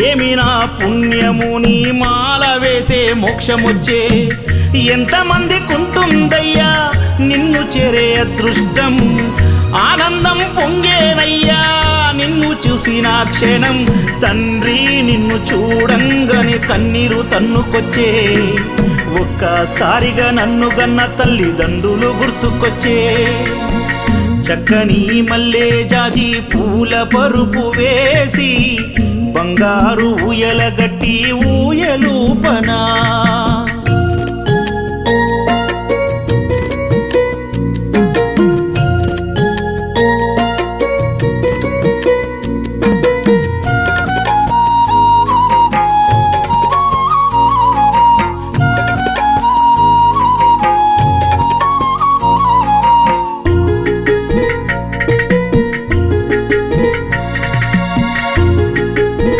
ఏమి నా పుణ్యము నీ మాల వేసే మోక్షమొచ్చే ఎంతమందికుంటుందయ్యా నిన్ను చేరే అదృష్టం ఆనందం పొంగేనయ్యా నిన్ను చూసిన క్షణం తండ్రి నిన్ను చూడంగానే కన్నీరు తన్నుకొచ్చే ఒక్కసారిగా నన్ను గన్న తల్లిదండ్రులు గుర్తుకొచ్చే చక్కని మల్లె జాజి పూల పరుపు వేసి బంగారు ఊయల గట్టి ఊయలూపనా